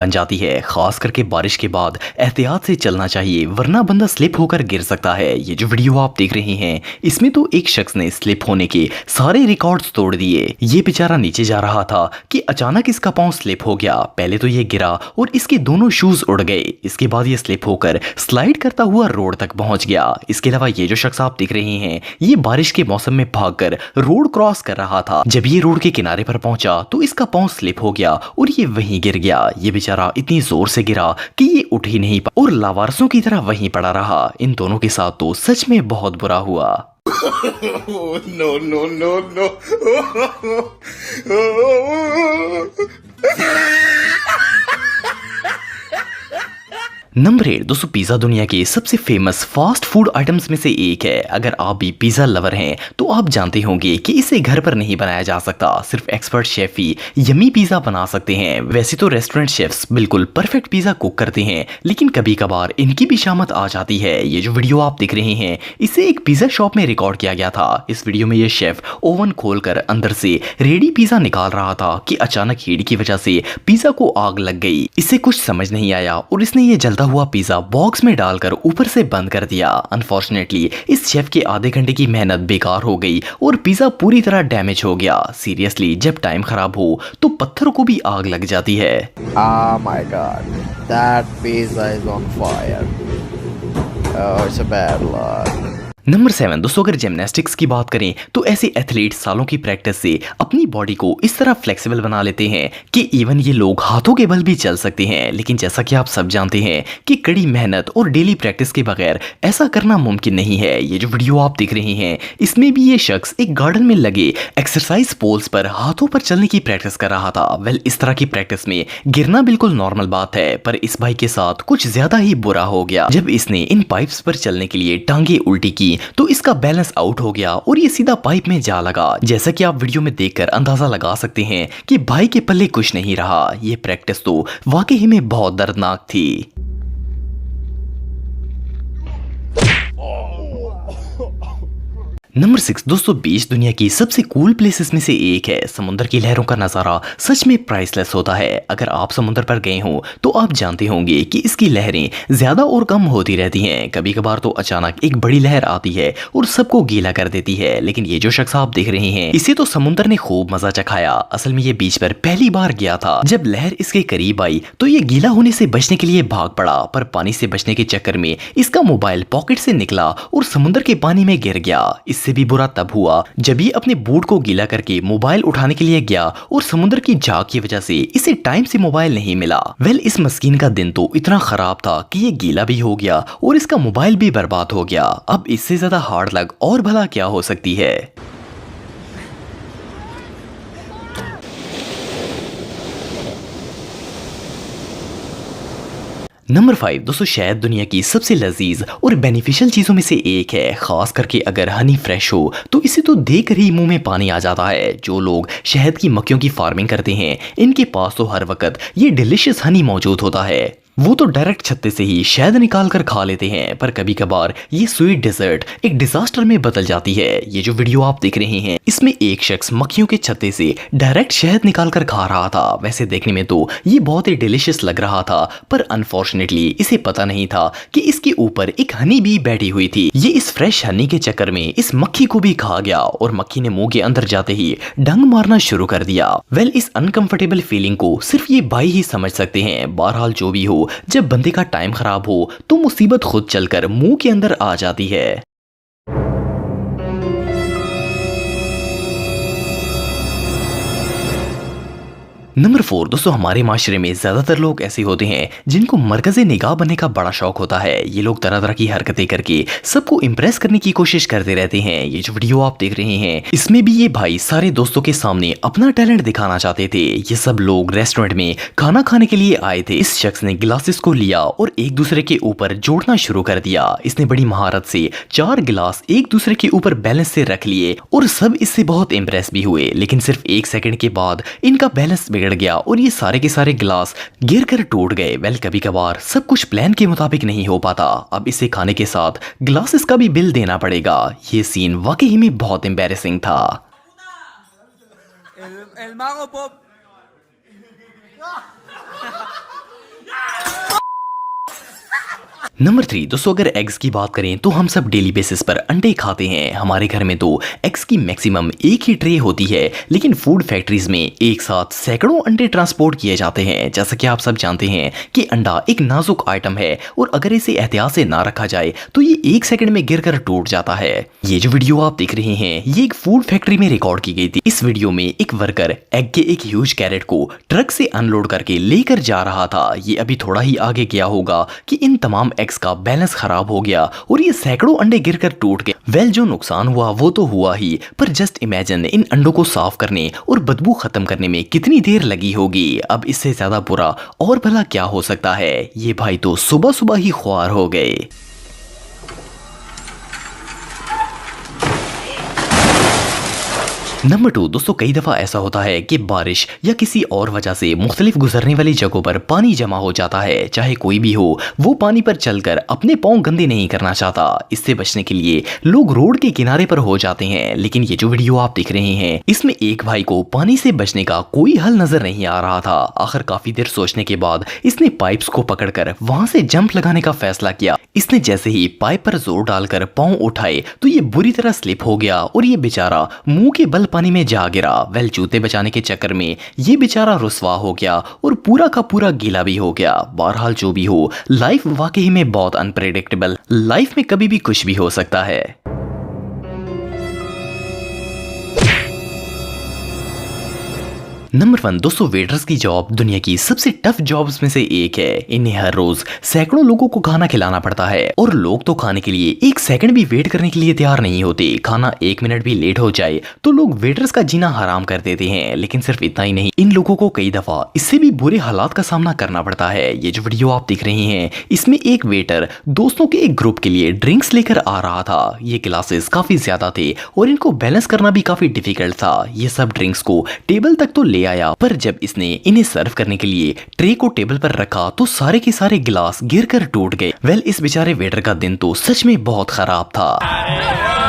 बन जाती है। खास करके बारिश के बाद एहतियात से चलना चाहिए वरना बंदा स्लिप होकर गिर सकता है। ये जो वीडियो आप देख रहे हैं इसमें तो एक शख्स ने स्लिप होने के सारे रिकॉर्ड्स तोड़ दिए। ये बेचारा नीचे जा रहा था कि अचानक इसका पांव स्लिप हो गया। पहले तो ये गिरा और इसके दोनों शूज उड़ गए। इसके बाद ये स्लिप होकर स्लाइड करता हुआ रोड तक पहुंच गया। इसके अलावा ये जो शख्स आप देख रहे हैं ये बारिश के मौसम में भागकर रोड क्रॉस कर रहा था। जब ये रोड के किनारे पर पहुंचा तो इसका पांव स्लिप हो गया और ये वहीं गिर गया। ये बेचारा इतनी जोर से गिरा कि ये उठ ही नहीं पाया और लावारसों की तरह वहीं पड़ा रहा। इन दोनों के साथ तो सच में बहुत बुरा हुआ। no, no, no, no. Number 8 दोस्तों, पिज़्ज़ा दुनिया के सबसे फेमस फास्ट फूड आइटम्स में से एक है। अगर आप भी पिज़्ज़ा लवर हैं तो आप जानते होंगे कि इसे घर पर नहीं बनाया जा सकता। सिर्फ एक्सपर्ट शेफ ही यमी पिज़्ज़ा बना सकते हैं। वैसे तो रेस्टोरेंट शेफ्स बिल्कुल परफेक्ट पिज़्ज़ा कुक करते हैं, लेकिन कभी कभार इनकी भी शामत आ जाती है। ये जो वीडियो आप देख रहे हैं इसे एक पिज़्ज़ा शॉप में रिकॉर्ड किया गया था। इस वीडियो में ये शेफ ओवन खोलकर अंदर से रेडी पिज़्ज़ा निकाल रहा था कि अचानक हीट की वजह से पिज़्ज़ा को आग लग गई। इसे कुछ समझ नहीं आया और इसने ये जलता हुआ पिज़्ज़ा बॉक्स में डालकर ऊपर से बंद कर दिया। अनफॉर्चुनेटली इस शेफ के आधे घंटे की मेहनत बेकार हो गई और पिज़्ज़ा पूरी तरह डैमेज हो गया। सीरियसली जब टाइम खराब हो तो पत्थर को भी आग लग जाती है। Oh my god, that pizza is on fire. Oh, it's a bad luck. Number 7 दोस्तों, अगर जिमनास्टिक्स की बात करें तो ऐसे एथलीट सालों की प्रैक्टिस से अपनी बॉडी को इस तरह फ्लेक्सिबल बना लेते हैं कि इवन ये लोग हाथों के बल भी चल सकते हैं। लेकिन जैसा कि आप सब जानते हैं कि कड़ी मेहनत और डेली प्रैक्टिस के बगैर ऐसा करना मुमकिन नहीं है। ये जो वीडियो आप देख रहे हैं इसमें भी ये शख्स एक गार्डन में लगे एक्सरसाइज पोल्स पर हाथों पर चलने की प्रैक्टिस कर रहा था। वेल, इस तरह की प्रैक्टिस में गिरना बिल्कुल नॉर्मल बात है, पर इस भाई के साथ कुछ ज्यादा ही बुरा हो गया। जब इसने इन पाइप्स पर चलने के लिए टांगे उल्टी की तो इसका बैलेंस आउट हो गया और ये सीधा पाइप में जा लगा। जैसा कि आप वीडियो में देखकर अंदाजा लगा सकते हैं कि भाई के पल्ले कुछ नहीं रहा। ये प्रैक्टिस तो वाकई में बहुत दर्दनाक थी। नंबर 6 दोस्तों, बीच दुनिया की सबसे कूल प्लेसेस में से एक है। समुद्र की लहरों का नज़ारा सच में प्राइसलेस होता है। अगर आप समुद्र पर गए हो तो आप जानते होंगे कि इसकी लहरें ज्यादा और कम होती रहती हैं। कभी कभार तो अचानक एक बड़ी लहर आती है और सबको गीला कर देती है। लेकिन ये जो शख्स आप देख रहे हैं इसे तो समुद्र ने खूब मजा चखाया। असल में ये बीच पर पहली बार गया था। जब लहर इसके करीब आई तो ये गीला होने से बचने के लिए भाग पड़ा, पर पानी से बचने के चक्कर में इसका मोबाइल पॉकेट से निकला और समुद्र के पानी में गिर गया। इससे भी बुरा तब हुआ जब ये अपने बूट को गीला करके मोबाइल उठाने के लिए गया और समुद्र की झाग की वजह से इसे टाइम से मोबाइल नहीं मिला। वेल, इस मस्कीन का दिन तो इतना खराब था कि ये गीला भी हो गया और इसका मोबाइल भी बर्बाद हो गया। अब इससे ज्यादा हार्ड लग और भला क्या हो सकती है। नंबर 5 दोस्तों, शहद दुनिया की सबसे लजीज और बेनिफिशियल चीजों में से एक है। खास करके अगर हनी फ्रेश हो तो इसे तो देखकर ही मुंह में पानी आ जाता है। जो लोग शहद की मक्खियों की फार्मिंग करते हैं इनके पास तो हर वक्त ये डिलिशियस हनी मौजूद होता है। वो तो डायरेक्ट छत्ते से ही शहद निकाल कर खा लेते हैं, पर कभी कभार ये स्वीट डिजर्ट एक डिजास्टर में बदल जाती है। ये जो वीडियो आप देख रहे हैं इसमें एक शख्स मक्खियों के छत्ते से डायरेक्ट शहद निकाल कर खा रहा था। वैसे देखने में तो ये बहुत ही डिलिशियस लग रहा था, पर अनफॉर्चुनेटली इसे पता नहीं था कि इसके ऊपर एक हनी भी बैठी हुई थी। ये इस फ्रेश हनी के चक्कर में इस मक्खी को भी खा गया और मक्खी ने मुंह के अंदर जाते ही डंग मारना शुरू कर दिया। वेल, इस अनकंफर्टेबल फीलिंग को सिर्फ ये भाई ही समझ सकते हैं। बहरहाल जो भी हो, जब बंदे का टाइम खराब हो तो मुसीबत खुद चलकर मुंह के अंदर आ जाती है। नंबर 4 दोस्तों, हमारे माशरे में ज्यादातर लोग ऐसे होते हैं जिनको मरकज़े निगाह बनने का बड़ा शौक होता है। ये लोग तरह तरह की हरकतें करके सबको इम्प्रेस करने की कोशिश करते रहते हैं। ये जो वीडियो आप देख रहे हैं इसमें भी ये भाई सारे दोस्तों के सामने अपना टैलेंट दिखाना चाहते थे। ये सब लोग रेस्टोरेंट में खाना खाने के लिए आए थे। इस शख्स ने गिलासेस को लिया और एक दूसरे के ऊपर जोड़ना शुरू कर दिया। इसने बड़ी महारत से 4 गिलास एक दूसरे के ऊपर बैलेंस से रख लिए और सब इससे बहुत इम्प्रेस भी हुए। लेकिन सिर्फ 1 सेकंड के बाद इनका बैलेंस बिगड़ गया और ये सारे के सारे गिलास गिर कर टूट गए। वेल, कभी कभार सब कुछ प्लान के मुताबिक नहीं हो पाता। अब इसे खाने के साथ ग्लासेस का भी बिल देना पड़ेगा। ये सीन वाकई में बहुत एम्बैरेसिंग था। El mago pop. नंबर 3 दोस्तों, अगर एग्स की बात करें तो हम सब डेली बेसिस पर अंडे खाते हैं। हमारे घर में तो एग्स की मैक्सिमम एक ही ट्रे होती है, लेकिन फूड फैक्ट्रीज में एक साथ सैकड़ों अंडे ट्रांसपोर्ट किए जाते हैं। जैसा कि आप सब जानते हैं कि अंडा एक नाजुक आइटम है और अगर इसे एहतियात से ना रखा जाए तो ये 1 सेकंड में गिरकर टूट जाता है। ये जो वीडियो आप देख रहे हैं ये एक फूड फैक्ट्री में रिकॉर्ड की गई थी। इस वीडियो में एक वर्कर एग के एक ह्यूज कैरेट को ट्रक से अनलोड करके लेकर जा रहा था। ये अभी थोड़ा ही आगे गया होगा कि इन तमाम एग्स का बैलेंस खराब हो गया और ये सैकड़ों अंडे गिरकर टूट गए। वेल, जो नुकसान हुआ वो तो हुआ ही, पर जस्ट इमेजिन इन अंडों को साफ करने और बदबू खत्म करने में कितनी देर लगी होगी। अब इससे ज्यादा बुरा और भला क्या हो सकता है। ये भाई तो सुबह सुबह ही ख्वार हो गए। नंबर 2 दोस्तों, कई दफ़ा ऐसा होता है कि बारिश या किसी और वजह से मुख्तलिफ गुजरने वाली जगहों पर पानी जमा हो जाता है। चाहे कोई भी हो, वो पानी पर चलकर अपने पाँव गंदे नहीं करना चाहता। इससे बचने के लिए लोग रोड के किनारे पर हो जाते हैं। लेकिन ये जो वीडियो आप देख रहे हैं इसमें एक भाई को पानी से बचने का कोई हल नजर नहीं आ रहा था। आखिर काफी देर सोचने के बाद इसने पाइप्स को पकड़कर वहां से जंप लगाने का फैसला किया। इसने जैसे ही पाइप पर जोर डालकर पाँव उठाए तो ये बुरी तरह स्लिप हो गया और ये बेचारा मुंह के बल पानी में जा गिरा। वेल, जूते बचाने के चक्कर में ये बेचारा रुस्वा हो गया और पूरा का पूरा गीला भी हो गया। बहरहाल जो भी हो, लाइफ वाकई में बहुत अनप्रेडिक्टेबल। लाइफ में कभी भी कुछ भी हो सकता है। नंबर 1 दोस्तों, वेटर्स की जॉब दुनिया की सबसे टफ जॉब्स में से एक है। इन्हें हर रोज सैकड़ों लोगों को खाना खिलाना पड़ता है और लोग तो खाने के लिए 1 सेकंड भी वेट करने के लिए तैयार नहीं होते। खाना 1 मिनट भी लेट हो जाए तो लोग वेटर्स का जीना हराम कर देते हैं। लेकिन सिर्फ इतना ही नहीं, इन लोगों को कई दफा इससे भी बुरे हालात का सामना करना पड़ता है। ये जो वीडियो आप देख रहे हैं इसमें एक वेटर दोस्तों के एक ग्रुप के लिए ड्रिंक्स लेकर आ रहा था। ये ग्लासेस काफी ज्यादा थे और इनको बैलेंस करना भी काफी डिफिकल्ट था। ये सब ड्रिंक्स को टेबल तक तो आया, पर जब इसने इन्हें सर्व करने के लिए ट्रे को टेबल पर रखा तो सारे के सारे गिलास गिरकर टूट गए। वेल, इस बेचारे वेटर का दिन तो सच में बहुत खराब था।